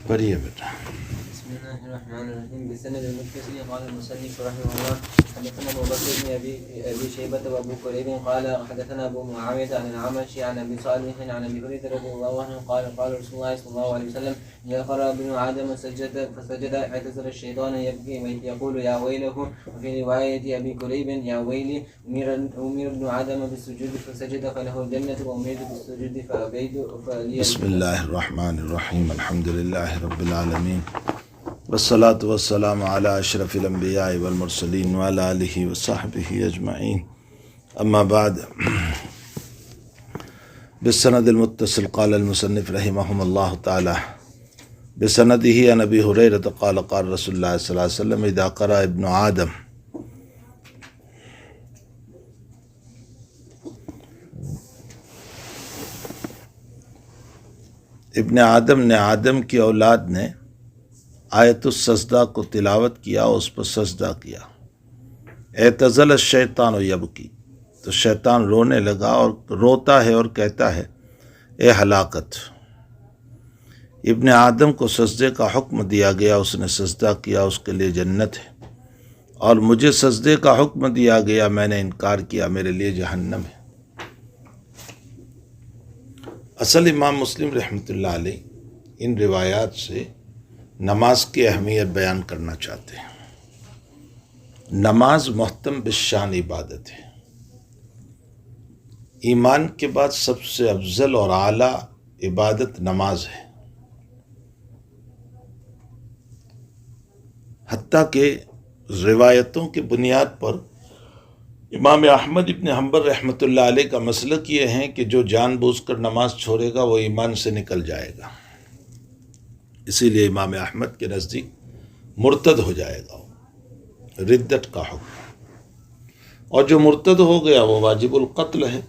پڑھیے بیٹا. بسم الله الرحمن الرحيم. بسند المتصل قال المصنف رحمه الله حدثنا ابو بكر بن ابي شيبه وابو كريب قال حدثنا ابو معاويه عن العمش عن ابي صالح عن ابي هريره رضي الله عنه قال قال رسول الله صلى الله عليه وسلم اذا قرأ ابن ادم فسجد اعتذر الشيطان يبكي يقول يا ويله. وفي روايه ابي كريب يا ويلي امير ابن ادم بالسجود فسجد فله الجنه وامرت بالسجود فابيت بسم الله الرحمن الرحيم. الحمد لله رب العالمين والصلاة والسلام على أشرف الأنبياء والمرسلين وعلى آله وصحبه أجمعين. أما بعد، بالسند المتصل قال المصنف رحمهم الله تعالى بسنده عن أبي هريرة قال قال رسول الله صلى الله عليه وسلم إذا قرأ ابن آدم ابن آدم نے، آدم کی اولاد نے آیت السجدہ کو تلاوت کیا، اس پر سجدہ کیا. اعتزل الشیطان یبکی، تو شیطان رونے لگا اور روتا ہے اور کہتا ہے اے ہلاکت. ابن آدم کو سجدے کا حکم دیا گیا، اس نے سجدہ کیا، اس کے لیے جنت ہے، اور مجھے سجدے کا حکم دیا گیا، میں نے انکار کیا، میرے لیے جہنم ہے. اصل امام مسلم رحمۃ اللہ علیہ ان روایات سے نماز کی اہمیت بیان کرنا چاہتے ہیں. نماز محتم بالشان عبادت ہے. ایمان کے بعد سب سے افضل اور اعلیٰ عبادت نماز ہے. حتیٰ کہ روایتوں کی بنیاد پر امام احمد ابن حنبل رحمۃ اللہ علیہ کا مسلک یہ ہے کہ جو جان بوجھ کر نماز چھوڑے گا وہ ایمان سے نکل جائے گا. اسی لیے امام احمد کے نزدیک مرتد ہو جائے گا، ردت کا حکم، اور جو مرتد ہو گیا وہ واجب القتل ہے.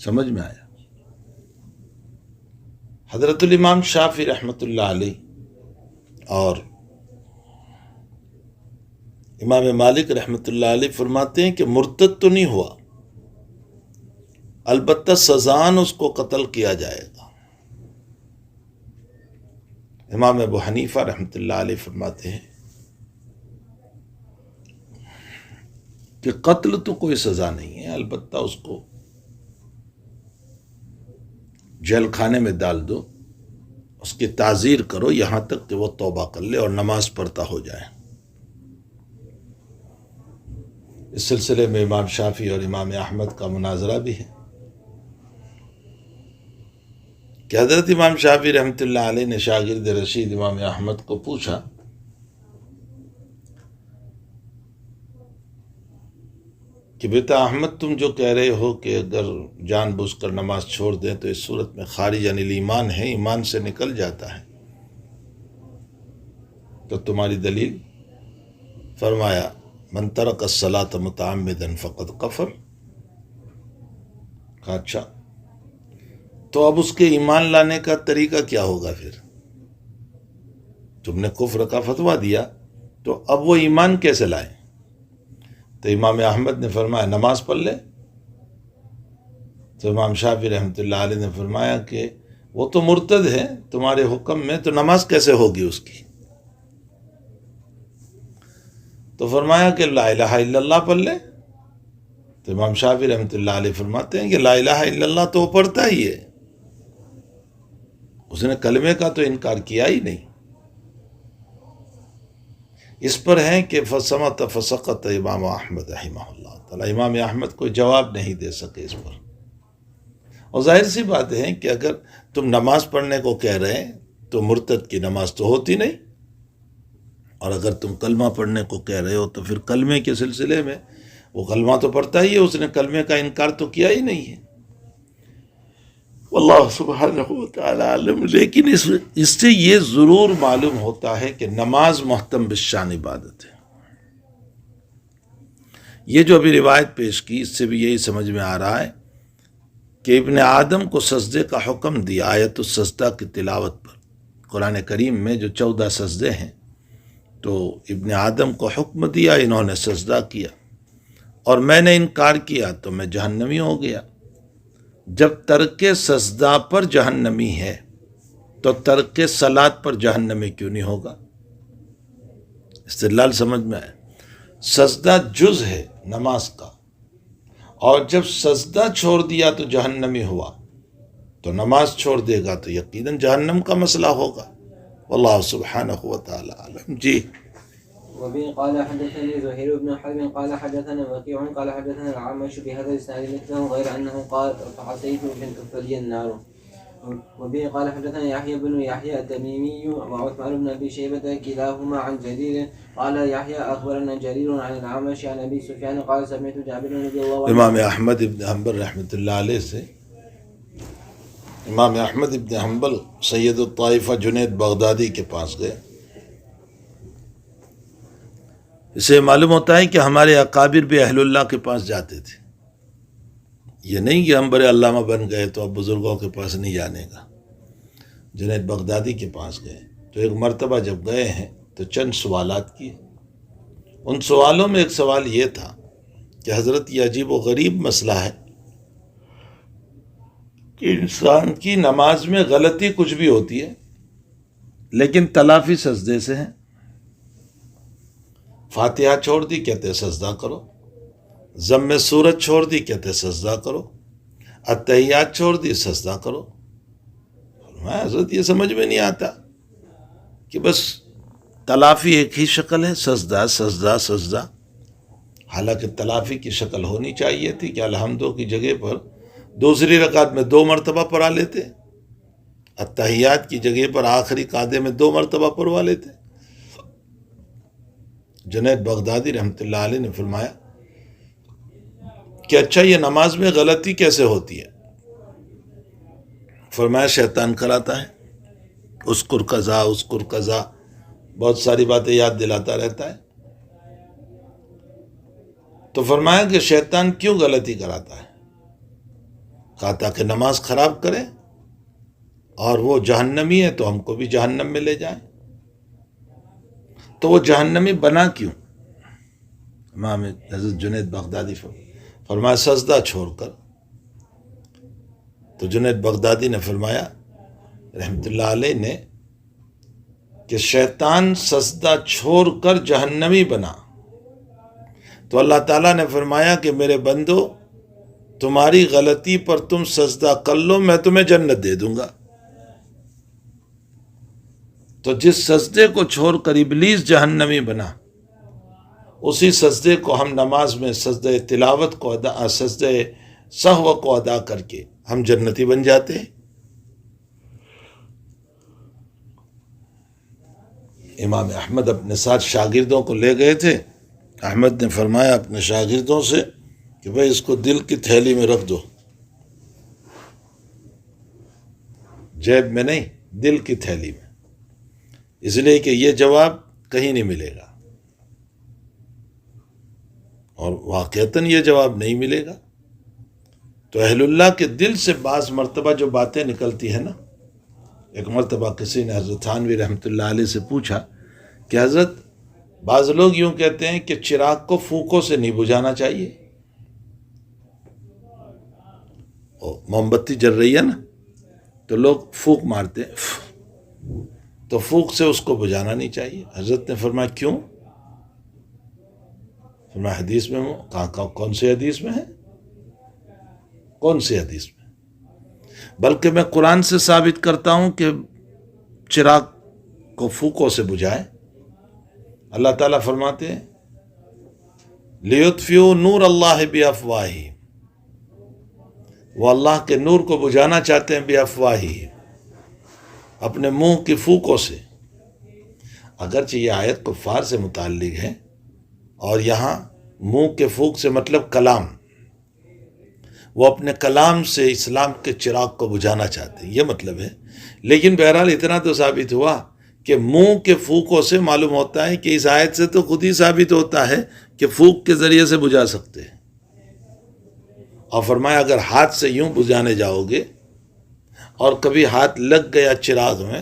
سمجھ میں آیا؟ حضرت الامام شافعی رحمۃ اللہ علیہ اور امام مالک رحمۃ اللہ علیہ فرماتے ہیں کہ مرتد تو نہیں ہوا، البتہ سزان اس کو قتل کیا جائے گا. امام ابو حنیفہ رحمۃ اللہ علیہ فرماتے ہیں کہ قتل تو کوئی سزا نہیں ہے، البتہ اس کو جیل خانے میں ڈال دو، اس کی تعزیر کرو یہاں تک کہ وہ توبہ کر لے اور نماز پڑھتا ہو جائے. اس سلسلے میں امام شافعی اور امام احمد کا مناظرہ بھی ہے کہ حضرت امام شافعی رحمۃ اللہ علیہ نے شاگرد رشید امام احمد کو پوچھا کہ بیٹا احمد، تم جو کہہ رہے ہو کہ اگر جان بوجھ کر نماز چھوڑ دیں تو اس صورت میں خارج عن الایمان ہے، ایمان سے نکل جاتا ہے، تو تمہاری دلیل؟ فرمایا من ترک الصلاۃ متعمدا فقد کفر. کہا اچھا، تو اب اس کے ایمان لانے کا طریقہ کیا ہوگا؟ پھر تم نے کفر کا فتویٰ دیا تو اب وہ ایمان کیسے لائیں؟ تو امام احمد نے فرمایا نماز پڑھ لے. تو امام شافعی رحمۃ اللہ علیہ نے فرمایا کہ وہ تو مرتد ہے تمہارے حکم میں، تو نماز کیسے ہوگی اس کی؟ تو فرمایا کہ لا الہ الا اللہ پڑھ لے. تو امام شافعی رحمۃ اللہ علیہ فرماتے ہیں کہ لا الہ الا اللہ تو وہ پڑھتا ہی ہے، اس نے کلمے کا تو انکار کیا ہی نہیں. اس پر ہے کہ فصمت فسقط امام احمد رحمہ اللہ تعالی. امام احمد کوئی جواب نہیں دے سکے اس پر. اور ظاہر سی بات ہے کہ اگر تم نماز پڑھنے کو کہہ رہے ہیں تو مرتد کی نماز تو ہوتی نہیں، اور اگر تم کلمہ پڑھنے کو کہہ رہے ہو تو پھر کلمے کے سلسلے میں وہ کلمہ تو پڑھتا ہی ہے، اس نے کلمے کا انکار تو کیا ہی نہیں ہے. واللہ سبحانہ وتعالی عالم. لیکن اس سے یہ ضرور معلوم ہوتا ہے کہ نماز محتم بالشان عبادت ہے. یہ جو ابھی روایت پیش کی اس سے بھی یہی سمجھ میں آ رہا ہے کہ ابن آدم کو سجدے کا حکم دیا آیت السجدہ کی تلاوت پر. قرآن کریم میں جو 14 سجدے ہیں تو ابن آدم کو حکم دیا، انہوں نے سجدہ کیا، اور میں نے انکار کیا تو میں جہنمی ہو گیا. جب ترک سجدہ پر جہنمی ہے تو ترک صلات پر جہنمی کیوں نہیں ہوگا؟ استدلال سمجھ میں آئے؟ سجدہ جز ہے نماز کا، اور جب سجدہ چھوڑ دیا تو جہنمی ہوا، تو نماز چھوڑ دے گا تو یقیناً جہنم کا مسئلہ ہوگا۔ واللہ سبحانہ وتعالی عالم۔ جی وبه قال حدثني زهير بن حرب قال حدثنا وكيع قال حدثنا الأعمش بهذا الإسناد مثله غير أنه قال فحسيت فلي النار. وبه قال حدثنا يحيى بن يحيى التميمي وعثمان بن أبي شيبة كلاهما عن جرير قال يحيى أخبرنا جرير عن الأعمش عن أبي سفيان قال سمعت جابر رضي الله عنه. امام احمد ابن حنبل رحمۃ اللہ علیہ سے، امام احمد ابن حنبل سید الطائفہ جنید بغدادی کے پاس گئے۔ اسے معلوم ہوتا ہے کہ ہمارے اکابر بھی اہل اللہ کے پاس جاتے تھے، یہ نہیں کہ ہم بڑے علامہ بن گئے تو اب بزرگوں کے پاس نہیں جانے کا۔ جنید بغدادی کے پاس گئے تو ایک مرتبہ جب گئے ہیں تو چند سوالات کیے۔ ان سوالوں میں ایک سوال یہ تھا کہ حضرت یہ عجیب و غریب مسئلہ ہے کہ انسان کی نماز میں غلطی کچھ بھی ہوتی ہے لیکن تلافی سجدے سے ہے۔ فاتحہ چھوڑ دی، کہتے سجدہ کرو، ضم سورت چھوڑ دی، کہتے سجدہ کرو، اتحیات چھوڑ دی، سجدہ کرو۔ فرمایا حضرت یہ سمجھ میں نہیں آتا کہ بس تلافی ایک ہی شکل ہے، سجدہ سجدہ سجدہ، حالانکہ تلافی کی شکل ہونی چاہیے تھی کہ الحمدوں کی جگہ پر دوسری رکعت میں 2 مرتبہ پڑھا لیتے، اتحیات کی جگہ پر آخری قعدے میں 2 مرتبہ پڑھوا لیتے۔ جنید بغدادی رحمۃ اللہ علیہ نے فرمایا کہ اچھا یہ نماز میں غلطی کیسے ہوتی ہے؟ فرمایا شیطان کراتا ہے، اذکر قضا اذکر قضا، بہت ساری باتیں یاد دلاتا رہتا ہے۔ تو فرمایا کہ شیطان کیوں غلطی کراتا ہے؟ کہا تاکہ نماز خراب کرے، اور وہ جہنمی ہے تو ہم کو بھی جہنم میں لے جائیں۔ تو وہ جہنمی بنا کیوں؟ امام حضرت جنید بغدادی فرمایا سجدہ چھوڑ کر۔ تو جنید بغدادی نے فرمایا رحمۃ اللہ علیہ نے کہ شیطان سجدہ چھوڑ کر جہنمی بنا، تو اللہ تعالیٰ نے فرمایا کہ میرے بندو تمہاری غلطی پر تم سجدہ کر لو، میں تمہیں جنت دے دوں گا۔ تو جس سجدے کو چھوڑ کر ابلیس جہنمی بنا، اسی سجدے کو ہم نماز میں سجدہ تلاوت کو سجدہ سہو کو ادا کر کے ہم جنتی بن جاتے ہیں۔ امام احمد اپنے ساتھ شاگردوں کو لے گئے تھے، احمد نے فرمایا اپنے شاگردوں سے کہ بھائی اس کو دل کی تھیلی میں رکھ دو، جیب میں نہیں، دل کی تھیلی میں، اس لیے کہ یہ جواب کہیں نہیں ملے گا، اور واقعتاً یہ جواب نہیں ملے گا۔ تو اہل اللہ کے دل سے بعض مرتبہ جو باتیں نکلتی ہیں نا، ایک مرتبہ کسی نے حضرت تھانوی رحمۃ اللہ علیہ سے پوچھا کہ حضرت بعض لوگ یوں کہتے ہیں کہ چراغ کو پھونکوں سے نہیں بجھانا چاہیے، موم بتی جل رہی ہے نا تو لوگ پھونک مارتے ہیں، تو پھونک سے اس کو بجھانا نہیں چاہیے۔ حضرت نے فرمایا کیوں؟ فرمایا حدیث میں کون سی حدیث میں ہے؟ کون سی حدیث میں؟ بلکہ میں قرآن سے ثابت کرتا ہوں کہ چراغ کو پھونکوں سے بجھائے۔ اللہ تعالیٰ فرماتے ہیں لیطفئوا نور اللہ بافواہہم، وہ اللہ کے نور کو بجھانا چاہتے ہیں بافواہہم، اپنے منہ کی پھونکوں سے۔ اگرچہ یہ آیت کفار سے متعلق ہے، اور یہاں منہ کے پھونک سے مطلب کلام، وہ اپنے کلام سے اسلام کے چراغ کو بجھانا چاہتے ہیں، یہ مطلب ہے۔ لیکن بہرحال اتنا تو ثابت ہوا کہ منہ کے پھونکوں سے معلوم ہوتا ہے کہ اس آیت سے تو خود ہی ثابت ہوتا ہے کہ پھونک کے ذریعے سے بجھا سکتے ہیں۔ اور فرمایا اگر ہاتھ سے یوں بجھانے جاؤ گے اور کبھی ہاتھ لگ گیا چراغ میں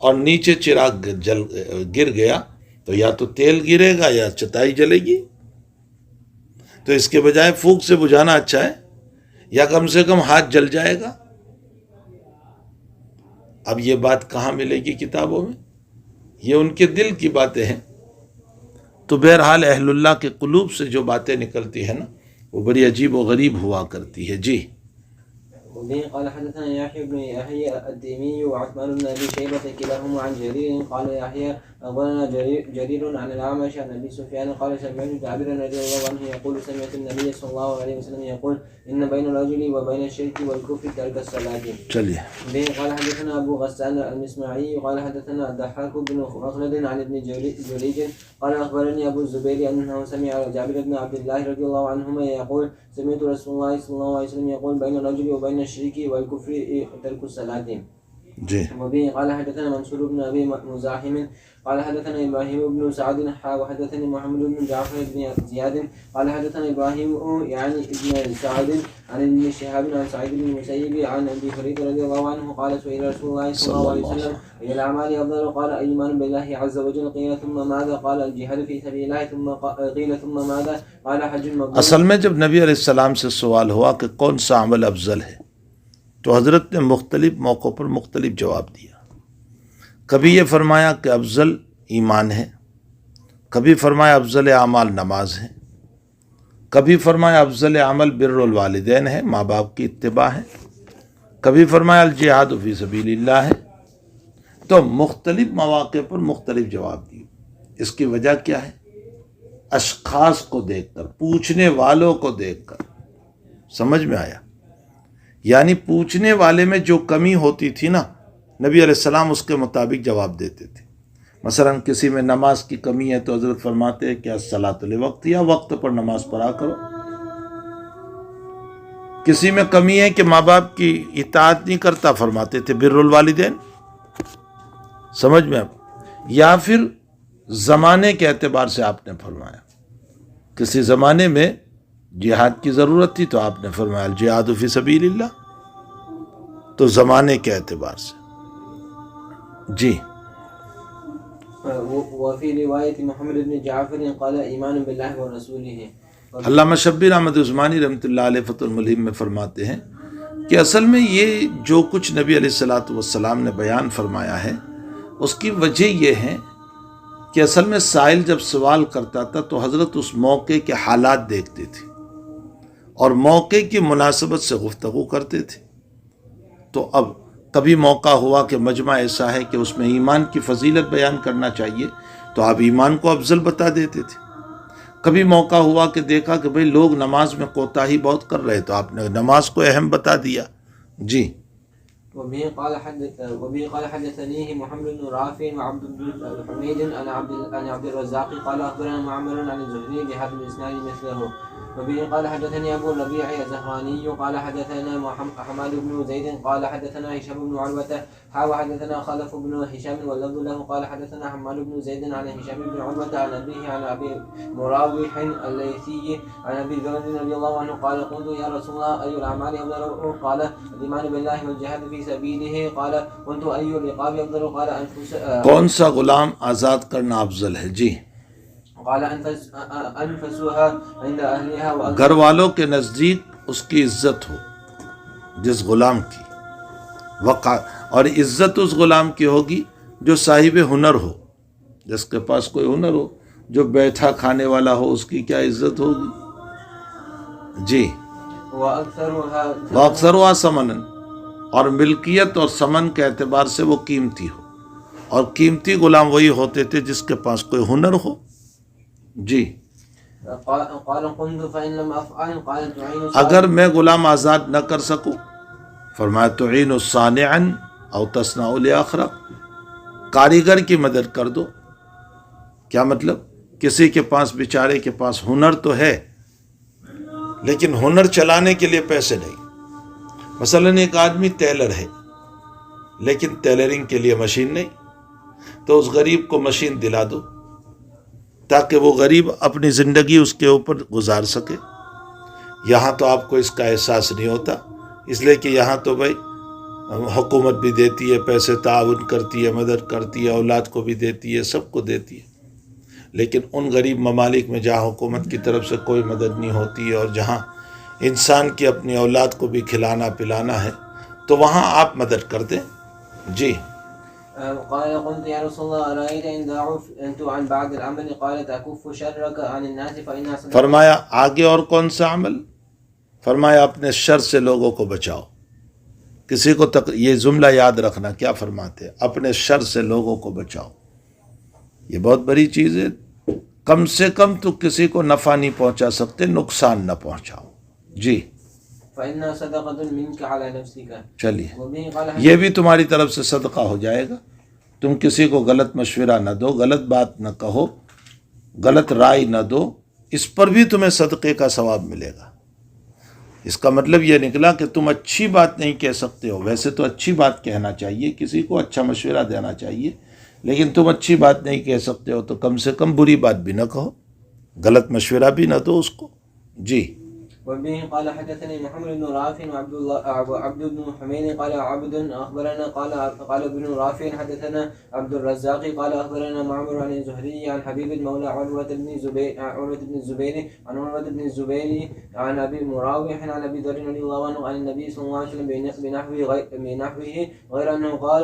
اور نیچے چراغ گر گیا تو یا تو تیل گرے گا یا چتائی جلے گی، تو اس کے بجائے پھونک سے بجھانا اچھا ہے۔ یا کم سے کم ہاتھ جل جائے گا۔ اب یہ بات کہاں ملے گی کتابوں میں؟ یہ ان کے دل کی باتیں ہیں۔ تو بہرحال اہل اللہ کے قلوب سے جو باتیں نکلتی ہیں نا وہ بڑی عجیب و غریب ہوا کرتی ہے۔ جی وبه قال حدثنا يحيى بن يحيى التيمي وعثمان بن ابي شيبه كلاهما عن جرير قال يحيى اخبرنا جرير عن الاعمش عن ابي سفيان قال سمعت جابر رضي الله عنه يقول سمعت النبي صلى الله عليه وسلم يقول ان بين الرجل وبين الشرك والكفر ترك الصلاه. چلیے. به قال حدثنا ابو غسان المسمعي قال حدثنا الضحاك بن مخلد عن ابن جريج قال اخبرني ابو الزبير انه سمع جابر بن عبد الله رضي الله عنهما يقول سمعت رسول الله صلى الله عليه وسلم يقول بين الرجل وبين الشرك والكفر ترك الصلاة. جی. وبه قال حدثنا منصور بن ابي مزاحم قال حدثنا ابراهيم بن سعد وحدثني محمد بن جعفر بن زياد قال حدثنا ابراهيم يعني ابن سعد عن ابن شهاب عن سعيد بن المسيب عن ابي هريره رضي الله عنه قال سئل رسول الله صلى الله عليه وسلم اي الاعمال افضل قال ايمان بالله عز وجل قيل ثم ماذا قال الجهاد في سبيل الله ثم قيل ثم ماذا قال حج مبرور. اصل میں جب نبی علیہ السلام سے سوال ہوا کہ کون سا عمل افضل ہے تو حضرت نے مختلف موقعوں پر مختلف جواب دیا۔ کبھی یہ فرمایا کہ افضل ایمان ہے، کبھی فرمایا افضل اعمال نماز ہے، کبھی فرمایا افضل عمل بر الوالدین ہے، ماں باپ کی اتباع ہے، کبھی فرمایا الجہاد فی سبیل اللہ ہے۔ تو مختلف مواقع پر مختلف جواب دیے۔ اس کی وجہ کیا ہے؟ اشخاص کو دیکھ کر، پوچھنے والوں کو دیکھ کر۔ سمجھ میں آیا؟ یعنی پوچھنے والے میں جو کمی ہوتی تھی نا نبی علیہ السلام اس کے مطابق جواب دیتے تھے۔ مثلا کسی میں نماز کی کمی ہے تو حضرت فرماتے ہیں کہ الصلاۃ لوقت، یا وقت پر نماز پڑھا کرو۔ کسی میں کمی ہے کہ ماں باپ کی اطاعت نہیں کرتا، فرماتے تھے بر الوالدین۔ سمجھ میں آپ؟ یا پھر زمانے کے اعتبار سے آپ نے فرمایا، کسی زمانے میں جہاد کی ضرورت تھی تو آپ نے فرمایا الجہاد فی سبیل اللہ، تو زمانے کے اعتبار سے۔ جی. وفي رواية محمد بن جعفر قال ایمان باللہ ورسولہ. علامہ شبیر احمد عثمانی رحمۃ اللہ علیہ فتح الملہم میں فرماتے ہیں کہ اصل میں یہ جو کچھ نبی علیہ الصلاۃ والسلام نے بیان فرمایا ہے اس کی وجہ یہ ہے کہ اصل میں سائل جب سوال کرتا تھا تو حضرت اس موقع کے حالات دیکھتے تھے اور موقع کی مناسبت سے گفتگو کرتے تھے۔ تو اب کبھی موقع ہوا کہ مجمع ایسا ہے کہ اس میں ایمان کی فضیلت بیان کرنا چاہیے تو آپ ایمان کو افضل بتا دیتے تھے۔ کبھی موقع ہوا کہ دیکھا کہ بھئی لوگ نماز میں کوتاہی بہت کر رہے تو آپ نے نماز کو اہم بتا دیا۔ جی. وبه قال حدثنيه محمد بن رافع وعبد بن حميد عن عبد الرزاق قال اخبرنا معمر عن الزهري بهذا الاسناد مثله. وبه قال حدثني ابو الربيع الزهراني قال حدثنا حماد بن زيد قال حدثنا هشام بن عروة وحدثنا خلف بن هشام واللفظ له قال حدثنا حماد بن زيد عن هشام بن عروة عن أبيه عن أبي مراوح الليثي عن أبي ذر رضي الله عنه قال قلت يا رسول الله أي الأعمال أفضل قال الإيمان بالله والجهاد في سبيله قال قلت أي الرقاب أفضل قال کون سا غلام آزاد کرنا افضل ہے؟ جی. قال أنفسها عند أهلها گھر والوں کے نزدیک اس کی عزت ہو جس غلام کی، وقع اور عزت اس غلام کی ہوگی جو صاحب ہنر ہو، جس کے پاس کوئی ہنر ہو، جو بیٹھا کھانے والا ہو اس کی کیا عزت ہوگی؟ جی. وَأَكْثَرُهَا ثَمَنًا، اور ملکیت اور ثمن کے اعتبار سے وہ قیمتی ہو، اور قیمتی غلام وہی ہوتے تھے جس کے پاس کوئی ہنر ہو۔ جی. اگر میں غلام آزاد نہ کر سکوں، فرمایا تعین صانعا او تصنع لآخر، کاریگر کی مدد کر دو۔ کیا مطلب؟ کسی کے پاس بیچارے کے پاس ہنر تو ہے لیکن ہنر چلانے کے لیے پیسے نہیں۔ مثلا ایک آدمی ٹیلر ہے لیکن ٹیلرنگ کے لیے مشین نہیں، تو اس غریب کو مشین دلا دو تاکہ وہ غریب اپنی زندگی اس کے اوپر گزار سکے۔ یہاں تو آپ کو اس کا احساس نہیں ہوتا، اس لیے کہ یہاں تو بھائی حکومت بھی دیتی ہے، پیسے تعاون کرتی ہے، مدد کرتی ہے، اولاد کو بھی دیتی ہے، سب کو دیتی ہے۔ لیکن ان غریب ممالک میں جہاں حکومت کی طرف سے کوئی مدد نہیں ہوتی ہے اور جہاں انسان کی اپنی اولاد کو بھی کھلانا پلانا ہے تو وہاں آپ مدد کر دیں. جی. قال قلت يا رسول الله أرأيت إن ضعفت عن بعض العمل قال تكف شرك عن الناس فإنها صدقة. فرمایا آگے اور کون سا عمل؟ فرمایا اپنے شر سے لوگوں کو بچاؤ. کسی کو یہ جملہ یاد رکھنا کیا فرماتے؟ اپنے شر سے لوگوں کو بچاؤ. یہ بہت بڑی چیز ہے. کم سے کم تو کسی کو نفع نہیں پہنچا سکتے، نقصان نہ پہنچاؤ. جی. فإنها صدقة منك على نفسك. چلیے یہ بھی تمہاری طرف سے صدقہ ہو جائے گا. تم کسی کو غلط مشورہ نہ دو، غلط بات نہ کہو، غلط رائے نہ دو، اس پر بھی تمہیں صدقے کا ثواب ملے گا. اس کا مطلب یہ نکلا کہ تم اچھی بات نہیں کہہ سکتے ہو. ویسے تو اچھی بات کہنا چاہیے، کسی کو اچھا مشورہ دینا چاہیے، لیکن تم اچھی بات نہیں کہہ سکتے ہو تو کم سے کم بری بات بھی نہ کہو، غلط مشورہ بھی نہ دو اس کو. جی. وبه قال حدثني محمد بن رافع وعبد بن حميد قال عبد أخبرنا قال ابن رافع حدثنا عبد الرزاق قال أخبرنا معمر عن الزهري عن حبيب المولى عروة بن الزبير عن عروة بن الزبير عن أبي مراوح عن أبي ذر رضي الله عنه عن النبي صلى الله عليه وسلم بنحوه غير أنه قال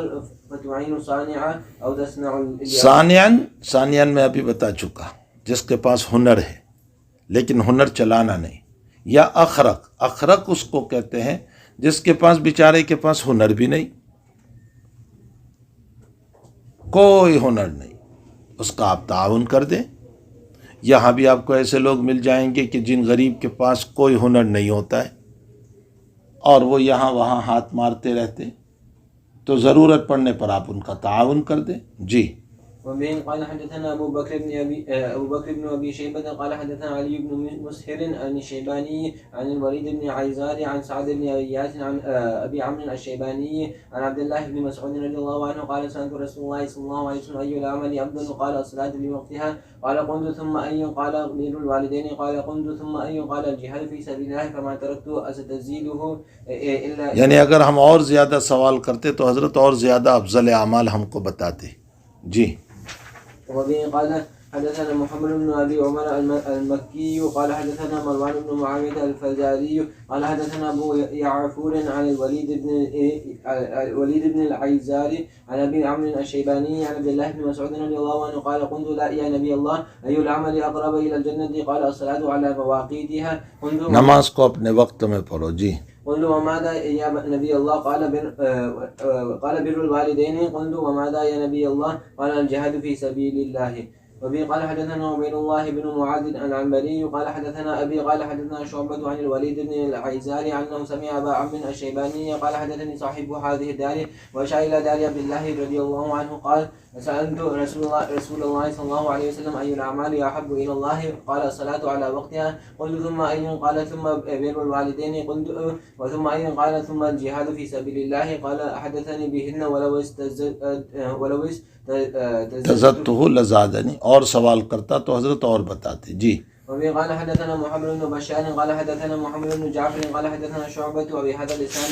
فتعين صانعا أو تصنع ثانیاً میں ابھی بتا چکا، جس کے پاس ہنر ہے لیکن ہنر چلانا نہیں. یا اخرق اس کو کہتے ہیں جس کے پاس بیچارے کے پاس ہنر بھی نہیں، کوئی ہنر نہیں، اس کا آپ تعاون کر دیں. یہاں بھی آپ کو ایسے لوگ مل جائیں گے کہ جن غریب کے پاس کوئی ہنر نہیں ہوتا ہے اور وہ یہاں وہاں ہاتھ مارتے رہتے، تو ضرورت پڑنے پر آپ ان کا تعاون کر دیں. جی. وبه قال حدثنا أبو بكر بن أبي شيبة قال حدثنا علي بن مسهر عن الشيباني عن الوليد بن عيزار عن سعد بن إياس عن أبي عمرو الشيباني عن عبد الله بن مسعود رضي الله عنه قال سألت رسول الله صلى الله عليه وسلم أي الأعمال أفضل قال الصلاة لوقتها قال قلت ثم أي قال بر الوالدين قال قلت ثم أي قال الجهاد في سبيل الله فما تركت أستزيده إلا. یعنی اگر ہم اور زیادہ سوال کرتے تو حضرت اور زیادہ افضل اعمال ہم کو بتاتے. جی. وبه قال حدثنا محمد بن أبي عمر المكي قال حدثنا مروان بن معاوية الفزاري قال حدثنا أبو يعفور عن الوليد بن العيزاري عن أبي عمرو الشيباني عن عبد الله بن مسعود رضي الله عنه قال قلت لا يا نبي الله أي العمل أقرب إلى الجنة قال الصلاة على مواقيتها. نماز کو اپنے وقت میں پڑھو. جی. قلت وماذا يا نبي الله قال بر الوالدين قلت وماذا يا نبي الله قال الجهاد في سبيل الله. وبه قال حدثنا عبيد الله بن معاذ العنبري قال حدثنا أبي قال حدثنا شعبة عن الوليد بن العيزاري عنه سمع أبا عمرو الشيباني قال حدثني صاحب هذه الدار وأشار إلى دار عبد الله رضي الله عنه قال سألت رسول الله صلى الله عليه وسلم أي الأعمال أحب إلى الله قال الصلاة على وقتها قلت ثم أي قال ثم بر الوالدين قلت وثم أي قال ثم الجهاد في سبيل الله قال حدثني بهن ولو تزدته لزادني. اور سوال کرتا تو حضرت اور بتاتے. جی. وبه قال حدثنا محمد بن بشار قال حدثنا محمد بن جعفر قال حدثنا شعبة وبهذا الإسناد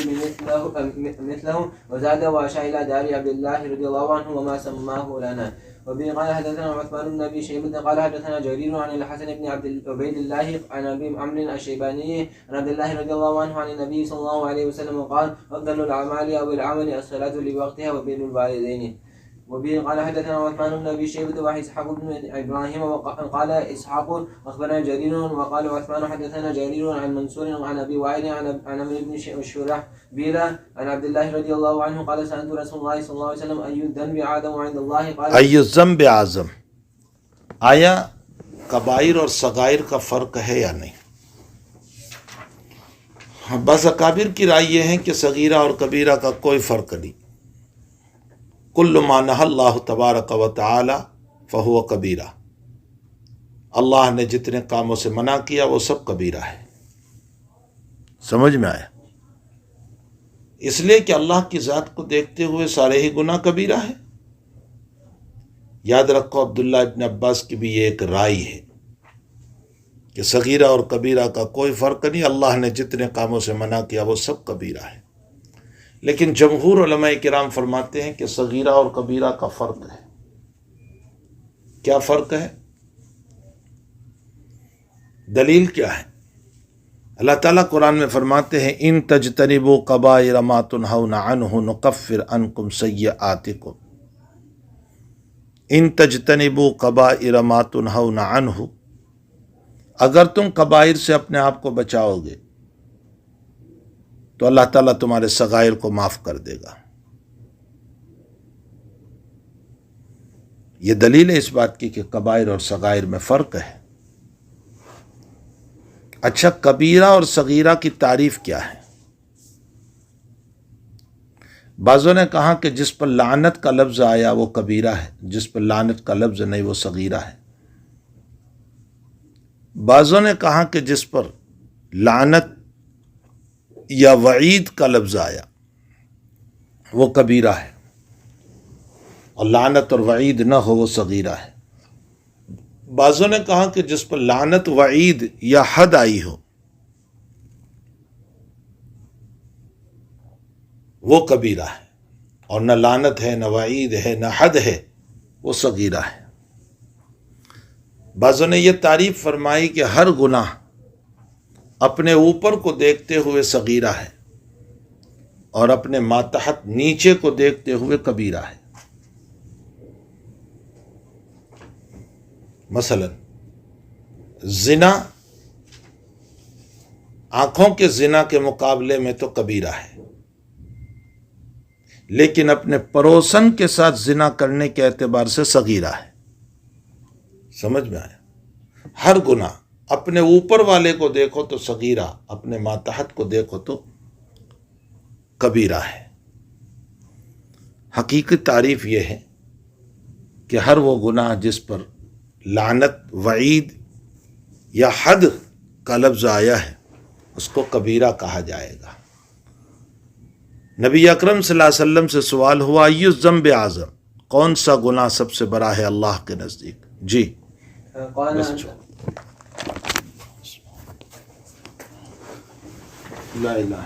مثله وزاد وأشار إلى دار عبد الله رضي الله عنه وما سماه لنا. وبه قال حدثنا عثمان بن أبي شيبة قال حدثنا جرير عن الحسن بن عبيد الله عن أبي عمرو الشيباني عن عبد الله رضي الله عنه عن النبي صلى الله عليه وسلم قال أفضل الأعمال أو العمل الصلاة لوقتها وبر الوالدين. وبه قال حدثنا عثمان بن أبي شيبة وإسحاق بن إبراهيم وقال إسحاق أخبرنا جرير وقال عثمان حدثنا جرير عن منصور عن أبي وائل عن عمرو بن شرحبيل عن عبد الله رضي الله عنه قال سألت رسول الله صلى الله عليه وسلم أي الذنب أعظم عند الله قال أي الذنب أعظم. آیا کبائر اور صغائر کا فرق ہے یا نہیں؟ بعض اکابر کی رائے یہ ہے کہ صغیرہ اور کبیرہ کا کوئی فرق نہیں. کل ما نہى اللہ تبارک و تعالی فہو کبیرہ. اللہ نے جتنے کاموں سے منع کیا وہ سب کبیرہ ہے. سمجھ میں آیا؟ اس لیے کہ اللہ کی ذات کو دیکھتے ہوئے سارے ہی گناہ کبیرہ ہے. یاد رکھو عبداللہ ابن عباس کی بھی یہ ایک رائے ہے کہ صغیرہ اور کبیرہ کا کوئی فرق نہیں، اللہ نے جتنے کاموں سے منع کیا وہ سب کبیرہ ہے. لیکن جمہور علماء کرام فرماتے ہیں کہ صغیرہ اور کبیرہ کا فرق ہے. کیا فرق ہے؟ دلیل کیا ہے؟ اللہ تعالیٰ قرآن میں فرماتے ہیں ان تجتنبوا کبائر ما تنہون عنہ نکفر عنکم سیئاتکم، ان تجتنبوا کبائر ما تنہون عنہ، اگر تم کبائر سے اپنے آپ کو بچاؤ گے تو اللہ تعالیٰ تمہارے صغائر کو معاف کر دے گا۔ یہ دلیل ہے اس بات کی کہ کبائر اور صغائر میں فرق ہے۔ اچھا، کبیرہ اور صغیرہ کی تعریف کیا ہے؟ بعضوں نے کہا کہ جس پر لعنت کا لفظ آیا وہ کبیرہ ہے، جس پر لعنت کا لفظ نہیں وہ صغیرہ ہے۔ بعضوں نے کہا کہ جس پر لعنت یا وعید کا لفظ آیا وہ کبیرہ ہے، اور لعنت اور وعید نہ ہو وہ صغیرہ ہے۔ بعضوں نے کہا کہ جس پر لعنت، وعید یا حد آئی ہو وہ کبیرہ ہے، اور نہ لعنت ہے، نہ وعید ہے، نہ حد ہے، وہ صغیرہ ہے۔ بعضوں نے یہ تعریف فرمائی کہ ہر گناہ اپنے اوپر کو دیکھتے ہوئے صغیرہ ہے اور اپنے ماتحت نیچے کو دیکھتے ہوئے کبیرہ ہے۔ مثلا زنا آنکھوں کے زنا کے مقابلے میں تو کبیرہ ہے، لیکن اپنے پڑوسن کے ساتھ زنا کرنے کے اعتبار سے صغیرہ ہے۔ سمجھ میں آیا؟ ہر گناہ اپنے اوپر والے کو دیکھو تو صغیرہ، اپنے ماتحت کو دیکھو تو کبیرہ ہے۔ حقیقی تعریف یہ ہے کہ ہر وہ گناہ جس پر لعنت، وعید یا حد کا لفظ آیا ہے اس کو کبیرہ کہا جائے گا۔ نبی اکرم صلی اللہ علیہ وسلم سے سوال ہوا ای الذنب اعظم، کون سا گناہ سب سے بڑا ہے اللہ کے نزدیک؟ جی لا الہ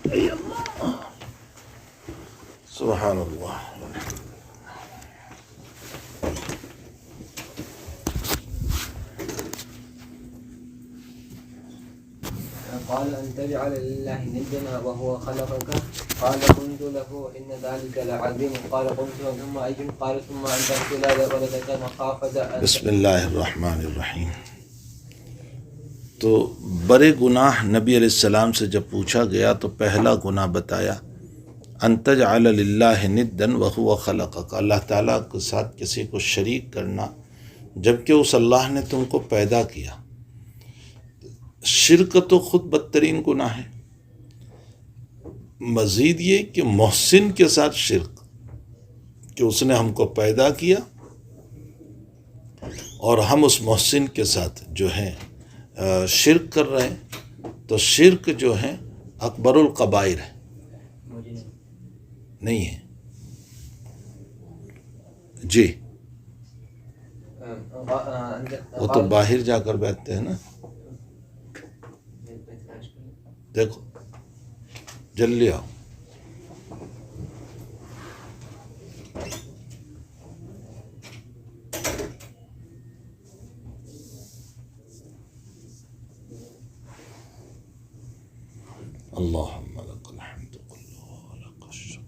الا اللہ، سبحان اللہ۔ قال أن تجعل لله ندا وهو خلقك قال قلت له إن ذلك لعظيم قال قلت ثم أي قال ثم أن تقتل ولدك مخافة بسم اللہ الرحمن الرحیم۔ تو بڑے گناہ نبی علیہ السلام سے جب پوچھا گیا تو پہلا گناہ بتایا ان تجعل للہ ندا وهو خلقک، اللہ تعالیٰ کے ساتھ کسی کو شریک کرنا جبکہ اس اللہ نے تم کو پیدا کیا۔ شرک تو خود بدترین گناہ ہے، مزید یہ کہ محسن کے ساتھ شرک، کہ اس نے ہم کو پیدا کیا اور ہم اس محسن کے ساتھ جو ہے شرک کر رہے ہیں، تو شرک جو ہے اکبر القبائر ہے، نہیں ہے۔ جی وہ تو باہر جا کر بیٹھتے ہیں نا، دیکھو جلدی آؤ۔ اللہم لک الحمد کلہ ولک الشکر۔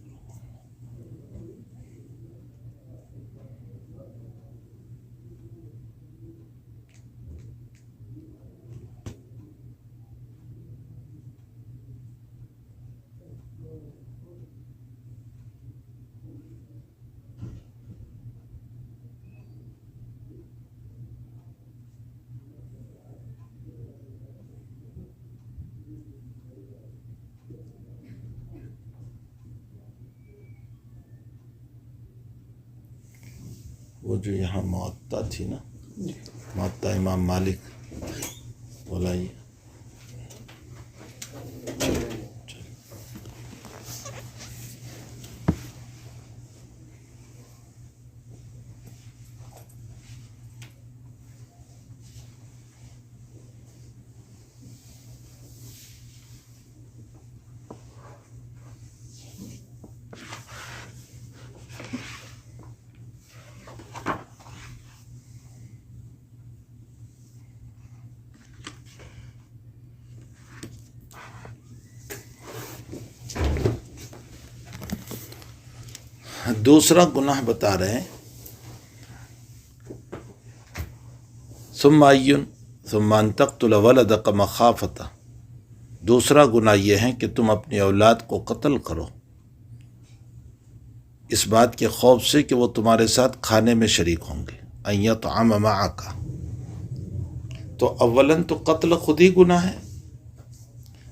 وہ جو یہاں معطا تھی نا، معطا امام مالک، بلائیے۔ دوسرا گناہ بتا رہے ہیں، ثم عین ثم ان تقتل ولدک مخافۃ، دوسرا گناہ یہ ہے کہ تم اپنی اولاد کو قتل کرو اس بات کے خوف سے کہ وہ تمہارے ساتھ کھانے میں شریک ہوں گے، ان یطعم معک، تو اولاً تو قتل خود ہی گناہ ہے،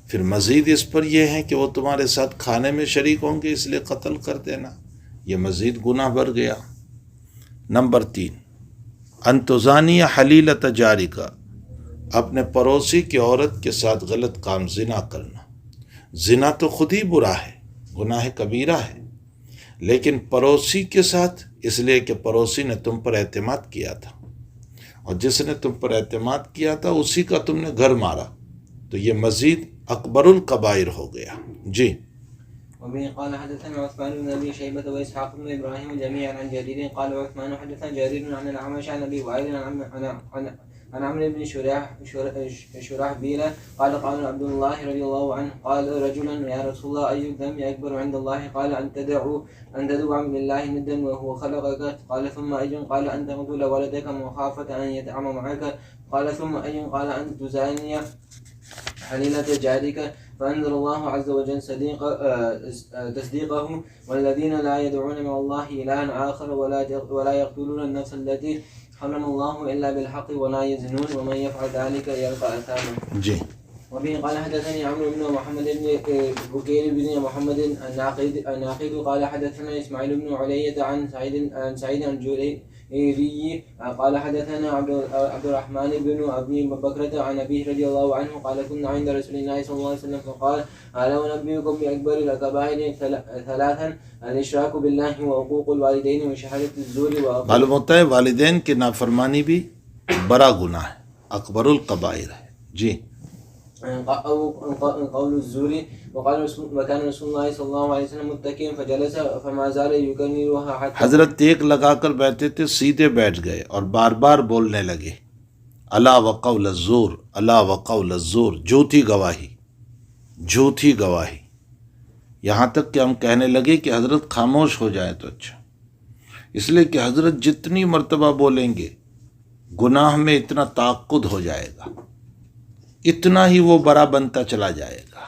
پھر مزید اس پر یہ ہے کہ وہ تمہارے ساتھ کھانے میں شریک ہوں گے، اس لیے قتل کر دینا، یہ مزید گناہ بڑھ گیا۔ نمبر 3، ان تزانی حلیلۃ جارک، اپنے پڑوسی کی عورت کے ساتھ غلط کام زنا کرنا۔ زنا تو خود ہی برا ہے، گناہ کبیرہ ہے، لیکن پڑوسی کے ساتھ اس لیے کہ پڑوسی نے تم پر اعتماد کیا تھا، اور جس نے تم پر اعتماد کیا تھا اسی کا تم نے گھر مارا، تو یہ مزید اکبر الکبائر ہو گیا۔ جی وبه قال حدثنا عثمان بن ابي شيبه واسحاق بن ابراهيم جميعا عن جرير قال عثمان حدثنا جرير عن الاعمش عن ابي وائل عن عمرو بن شرحبيل قال قال عبد الله رضي الله عنه قال رجلا يا رسول الله اي الذنب اكبر عند الله قال ان تدعو لله ندا وهو خلقك قال ثم اي قال ان تقتل ولدك مخافه ان يطعم معك قال ثم اي قال ان تزاني حليلة جارك فأنزل الله عز وجل تصديقه والذين لا يدعون مع الله إلها آخر ولا يقتلون النفس التي حرم الله إلا بالحق ولا يزنون ومن يفعل ذلك يلقى أثاما. جی وبه قال حدثني عمرو بن محمد بن بكير بن محمد الناقد قال حدثنا إسماعيل بن علية عن سعيد الجريري قال حدثنا عبد الرحمن بن أبي بكرة عن أبيه رضي الله عنه قال كنا عند رسول الله صلى الله عليه وسلم فقال ألا أنبئكم بأكبر الكبائر ثلاثا الإشراك بالله وعقوق الوالدين وشهادة الزور معلوم ہوتا ہے والدین کی نافرمانی بھی بڑا گناہ ہے، اکبر الکبائر ہے۔ جی قول الزور وكان رسول الله صلى الله عليه وسلم متكئا فجلس فما زال يكررها حتى حضرت ایک لگا کر بیٹھے تھے، سیدھے بیٹھ گئے اور بار بار بولنے لگے، الا وقول الزور، الا وقول الزور، جھوٹی گواہی، جھوٹی گواہی، یہاں تک کہ ہم کہنے لگے کہ حضرت خاموش ہو جائے تو اچھا، اس لیے کہ حضرت جتنی مرتبہ بولیں گے گناہ میں اتنا تعاقد ہو جائے گا، اتنا ہی وہ بڑا بنتا چلا جائے گا،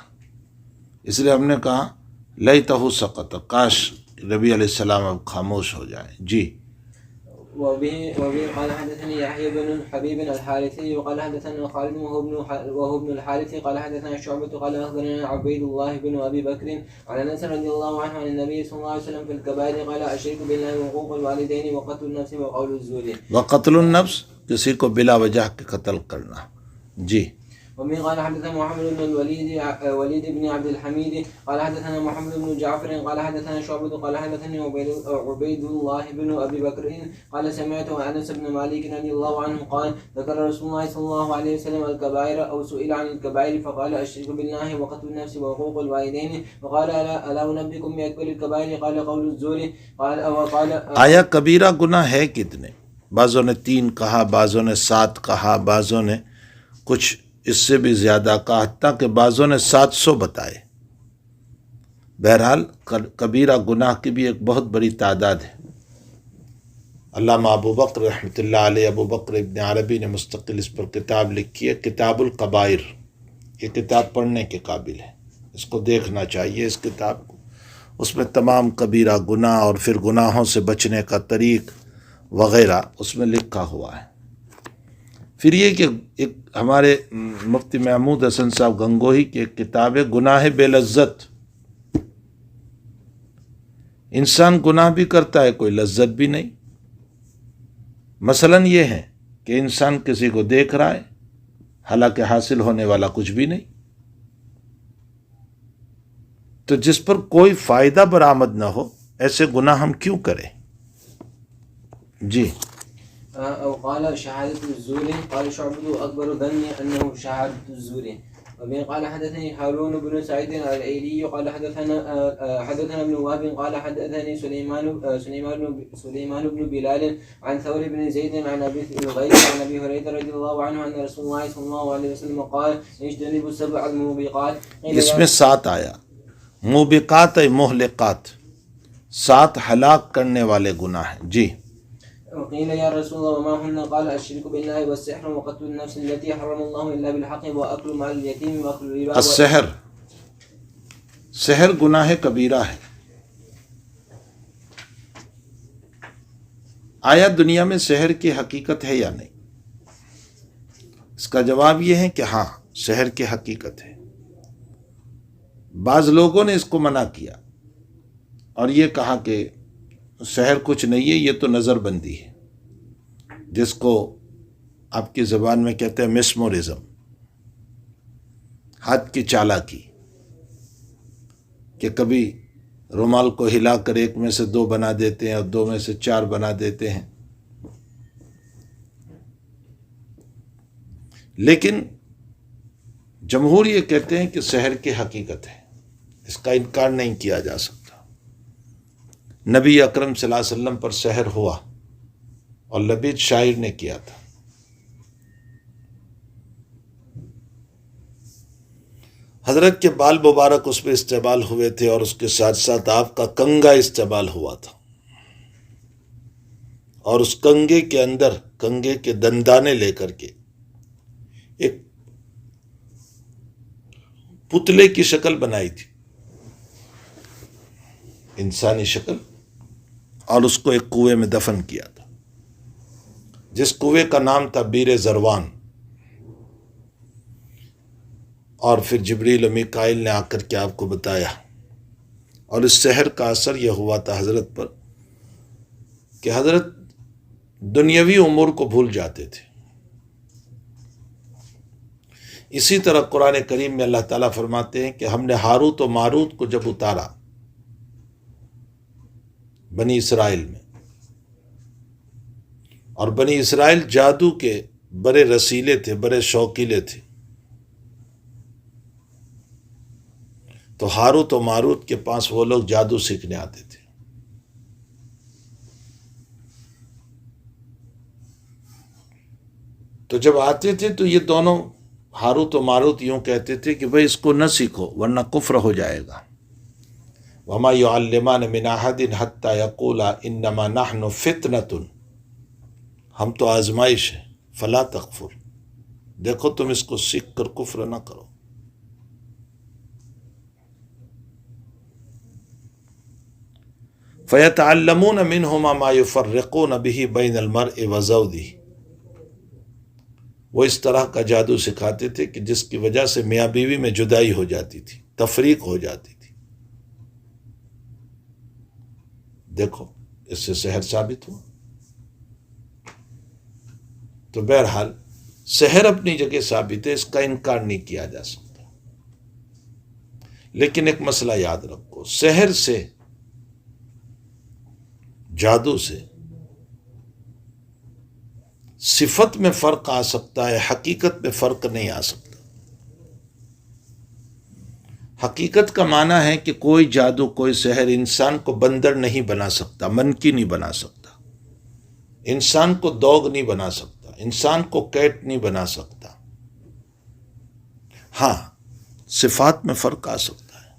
اس لیے ہم نے کہا لیتہ سقط، کاش نبی علیہ السلام اب خاموش ہو جائیں۔ جی وبه قال حدثني يحيى بن حبيب الحارثي وقال حدثنا خالد وهو ابن الحارث قال حدثنا شعبة قال أخبرنا عبيد الله بن أبي بكر عن أنس رضي الله عنه عن النبي صلى الله عليه وسلم في الكبائر قال الشرك بالله وحقوق الوالدين وقتل النفس وقول الزور، وقتل النفس، کسی کو بلا وجہ کے قتل کرنا۔ جی ومن قال حدثنا محمد بن الوليد بن عبد الحميد قال حدثنا محمد بن جعفر قال حدثنا شعبة قال حدثني عبيد الله بن أبي بكر قال سمعت أنس بن مالك رضي الله عنه قال ذكر رسول الله صلى الله عليه وسلم الكبائر أو سئل عن الكبائر فقال الشرك بالله وقتل النفس وحقوق الوالدين وقال ألا أنبئكم بأكبر الكبائر قال قول الزور قال آیا کبیرہ گناہ ہے کتنے؟ بعضوں نے 3 کہا، بعضوں نے 7 کہا، بعضوں نے کچھ اس سے بھی زیادہ کہا، حتیٰ کہ بعضوں نے 700 بتائے۔ بہرحال کبیرہ گناہ کی بھی ایک بہت بڑی تعداد ہے۔ علامہ ابو بکر رحمۃ اللہ علیہ، ابو بکر ابن عربی نے مستقل اس پر کتاب لکھی ہے، کتاب الکبائر، یہ کتاب پڑھنے کے قابل ہے، اس کو دیکھنا چاہیے اس کتاب کو، اس میں تمام کبیرہ گناہ اور پھر گناہوں سے بچنے کا طریق وغیرہ اس میں لکھا ہوا ہے۔ پھر یہ کہ ایک ہمارے مفتی محمود حسن صاحب گنگوہی کی ایک کتاب ہے گناہ بے لذت، انسان گناہ بھی کرتا ہے کوئی لذت بھی نہیں، مثلاً یہ ہے کہ انسان کسی کو دیکھ رہا ہے حالانکہ حاصل ہونے والا کچھ بھی نہیں، تو جس پر کوئی فائدہ برآمد نہ ہو ایسے گناہ ہم کیوں کریں؟ جی أو قال شهادة الزور قال شعبة أكبر ظني أنه شهادة الزور. وبه قال حدثني هارون بن سعيد الأيلي قال حدثنا ابن وهب قال حدثني سليمان بن بلال عن ثور بن زيد عن أبي الغيث عن أبي هريرة رضي الله عنه أن رسول الله صلى الله عليه وسلم قال اجتنبوا السبع الموبقات. اس میں 7 آیا، موبقات ای مہلقات، 7 ہلاک کرنے والے گناہ ہیں۔ جی وقيل يا رسول الله وما هن؟ قال الشرك بالله والسحر وقتل النفس التي حرم الله إلا بالحق وأكل مال اليتيم وأكل الربا سحر گناہ کبیرہ ہے۔ آیا دنیا میں سحر کی حقیقت ہے یا نہیں؟ اس کا جواب یہ ہے کہ ہاں، سحر کی حقیقت ہے۔ بعض لوگوں نے اس کو منع کیا اور یہ کہا کہ سحر کچھ نہیں ہے، یہ تو نظر بندی ہے، جس کو آپ کی زبان میں کہتے ہیں مسمورزم، ہاتھ کی چالاکی، کہ کبھی رومال کو ہلا کر 1 میں سے 2 بنا دیتے ہیں اور 2 میں سے 4 بنا دیتے ہیں۔ لیکن جمہور یہ کہتے ہیں کہ سحر کی حقیقت ہے، اس کا انکار نہیں کیا جا سکتا۔ نبی اکرم صلی اللہ علیہ وسلم پر سحر ہوا اور لبید شاعر نے کیا تھا۔ حضرت کے بال مبارک اس پہ استعمال ہوئے تھے اور اس کے ساتھ ساتھ آپ کا کنگا استعمال ہوا تھا، اور اس کنگے کے اندر کنگے کے دندانے لے کر کے ایک پتلے کی شکل بنائی تھی، انسانی شکل، اور اس کو ایک کنویں میں دفن کیا تھا، جس کنویں کا نام تھا بیر زروان۔ اور پھر جبریل و میکائیل نے آ کر کے آپ کو بتایا، اور اس سحر کا اثر یہ ہوا تھا حضرت پر کہ حضرت دنیاوی امور کو بھول جاتے تھے۔ اسی طرح قرآن کریم میں اللہ تعالیٰ فرماتے ہیں کہ ہم نے ہاروت و ماروت کو جب اتارا بنی اسرائیل میں، اور بنی اسرائیل جادو کے بڑے رسیلے تھے، بڑے شوقیلے تھے، تو ہاروت و ماروت کے پاس وہ لوگ جادو سیکھنے آتے تھے۔ تو جب آتے تھے تو یہ دونوں ہاروت و ماروت یوں کہتے تھے کہ بھئی اس کو نہ سیکھو ورنہ کفر ہو جائے گا۔ وَمَا يُعَلِّمَانَ مِنْ أَحَدٍ حَتَّى يَقُولَا إِنَّمَا نَحْنُ فِتْنَةٌ، ہم تو آزمائش ہے، فَلَا تَكْفُرْ، دیکھو تم اس کو سیکھ کر کفر نہ کرو۔ فَيَتَعَلَّمُونَ مِنْهُمَا مَا يُفَرِّقُونَ بِهِ بَيْنَ الْمَرْءِ وَزَوْجِهِ، وہ اس طرح کا جادو سکھاتے تھے کہ جس کی وجہ سے میاں بیوی میں جدائی ہو جاتی تھی، تفریق ہو جاتی تھی۔ دیکھو اس سے سحر ثابت ہوا۔ تو بہرحال سحر اپنی جگہ ثابت ہے، اس کا انکار نہیں کیا جا سکتا۔ لیکن ایک مسئلہ یاد رکھو، سحر سے، جادو سے صفت میں فرق آ سکتا ہے، حقیقت میں فرق نہیں آ سکتا۔ حقیقت کا معنی ہے کہ کوئی جادو، کوئی سحر انسان کو بندر نہیں بنا سکتا، منکی نہیں بنا سکتا، انسان کو دوگ نہیں بنا سکتا، انسان کو کیٹ نہیں بنا سکتا۔ ہاں، صفات میں فرق آ سکتا ہے،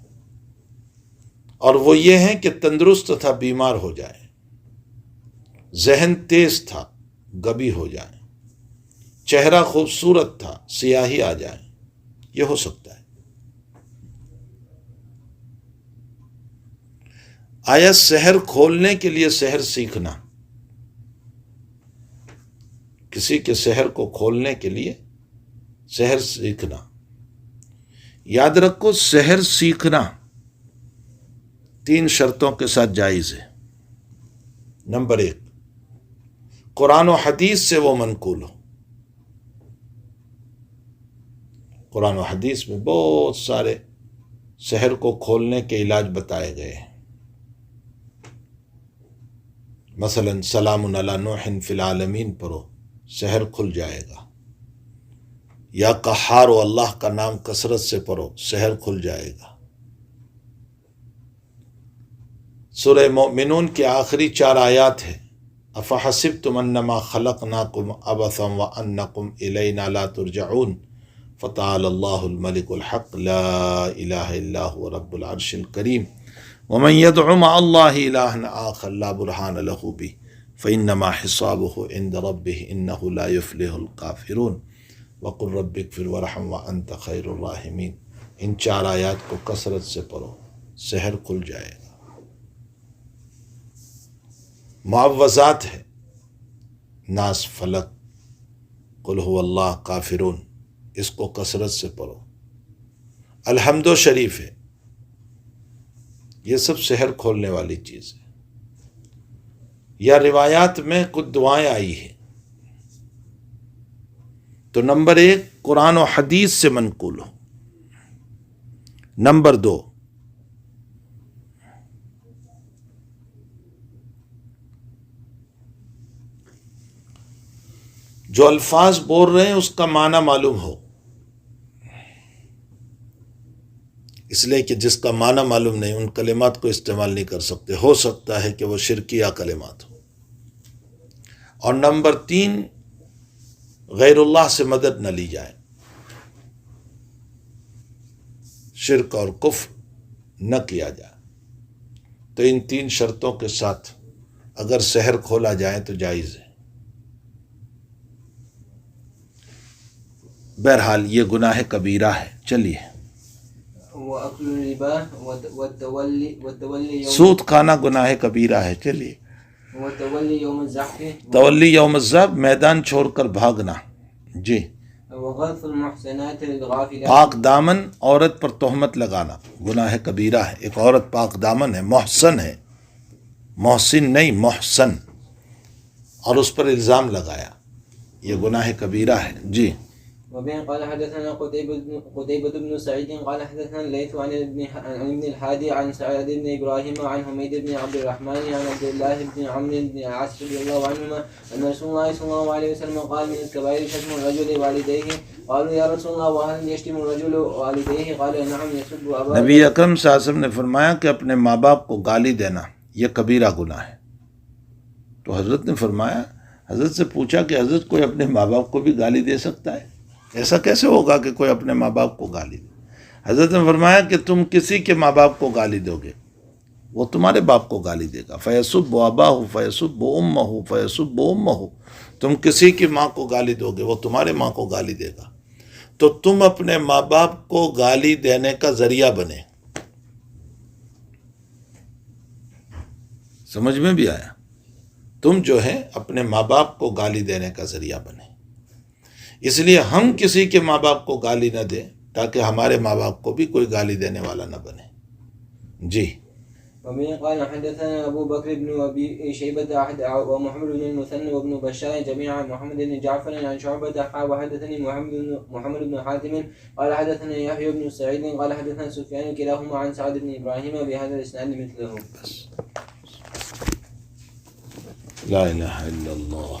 اور وہ یہ ہے کہ تندرست تھا بیمار ہو جائے، ذہن تیز تھا غبی ہو جائے، چہرہ خوبصورت تھا سیاہی آ جائے، یہ ہو سکتا ہے۔ آیا سحر کھولنے کے لیے سحر سیکھنا، کسی کے سحر کو کھولنے کے لیے سحر سیکھنا، یاد رکھو سحر سیکھنا 3 شرطوں کے ساتھ جائز ہے۔ نمبر 1، قرآن و حدیث سے وہ منقول ہو۔ قرآن و حدیث میں بہت سارے سحر کو کھولنے کے علاج بتائے گئے ہیں۔ مثلا سلام علی نوح فی العالمین پڑھو، سحر کھل جائے گا۔ یا قہار و اللہ کا نام کثرت سے پڑھو، سحر کھل جائے گا۔ سورہ مومنون کی آخری 4 آیات ہیں، افحسبتم انما خلقناکم عبثا وانکم الینا لا ترجعون فتعالی اللہ الملک الحق لا الہ الا هو رب العرش الکریم ومن يدع مع الله إلها آخر لا برهان له به فإنما حسابه عند ربه إنه لا يفلح الكافرون وقل رب اغفر وارحم وأنت خير الراحمين. ان 4 آیات کو کثرت سے پڑھو، سحر کھل جائے گا۔ معوذات ہے، ناس، فلق، قل هو اللہ، کافرون، اس کو کثرت سے پڑھو۔ الحمد شریف ہے، یہ سب سحر کھولنے والی چیز ہے۔ یا روایات میں کچھ دعائیں آئی ہیں تو نمبر 1 قرآن و حدیث سے منقول ہو، نمبر 2 جو الفاظ بول رہے ہیں اس کا معنی معلوم ہو، اس لیے کہ جس کا معنی معلوم نہیں ان کلمات کو استعمال نہیں کر سکتے، ہو سکتا ہے کہ وہ شرکیہ کلمات ہو۔ اور نمبر 3 غیر اللہ سے مدد نہ لی جائے، شرک اور کفر نہ کیا جائے۔ تو ان 3 شرطوں کے ساتھ اگر سحر کھولا جائے تو جائز ہے۔ بہرحال یہ گناہ کبیرہ ہے۔ چلیے، وَأَكْلُ الرِّبَا وَالتَّوَلِّي سود کھانا گناہ کبیرہ ہے۔ چلیے، يَوْمَ الزَّحْفِ تولی یوم الزحف، میدان چھوڑ کر بھاگنا۔ جی، وَغَضْفُ الْمُحْصَنَاتِ الْغَافِلَاتِ پاک دامن عورت پر تہمت لگانا گناہ کبیرہ ہے۔ ایک عورت پاک دامن ہے، محسن ہے، محسن نہیں محسن، اور اس پر الزام لگایا، یہ گناہ کبیرہ ہے۔ جی، وبه قال حدثنا قتيبة بن سعيد قال حدثنا الليث عن ابن الهادي عن سعد بن إبراهيم عن حميد بن عبد الرحمن عن عبد الله بن عمرو بن العاص رضي الله عنهما أن رسول الله صلى الله عليه وسلم قال من الكبائر شتم الرجل والديه قالوا يا رسول الله وهل يشتم الرجل والديه قال نعم يسب أباه۔ نبی اکرم صلی اللہ علیہ وسلم نے فرمایا کہ اپنے ماں باپ کو گالی دینا یہ کبیرہ گناہ ہے۔ تو حضرت نے فرمایا، حضرت سے پوچھا کہ حضرت کوئی اپنے ماں باپ کو بھی گالی دے سکتا ہے؟ ایسا کیسے ہوگا کہ کوئی اپنے ماں باپ کو گالی دے؟ حضرت نے فرمایا کہ تم کسی کے ماں باپ کو گالی دو گے وہ تمہارے باپ کو گالی دے گا۔ فیسب اباہ فیسب امہ فیسب امہ، تم کسی کی ماں کو گالی دو گے وہ تمہارے ماں کو گالی دے گا۔ تو تم اپنے ماں باپ کو گالی دینے کا ذریعہ بنے۔ سمجھ میں بھی آیا؟ تم جو ہے اپنے ماں باپ کو گالی دینے کا ذریعہ بنے۔ اس لیے ہم کسی کے ماں باپ کو گالی نہ دیں تاکہ ہمارے ماں باپ کو بھی کوئی گالی دینے والا نہ بنے۔ جی، ومن قال حدثنا ابو بكر بن ابي شيبه ومحمد بن المثنى وابن بشار جميعا محمد بن جعفر عن شعبة وحدثني محمد بن حاتم قال حدثنا يحيى بن سعيد قال حدثنا سفيان كلاهما عن سعد بن ابراهيم بهذا الاسناد مثله۔ لا الہ الا اللہ۔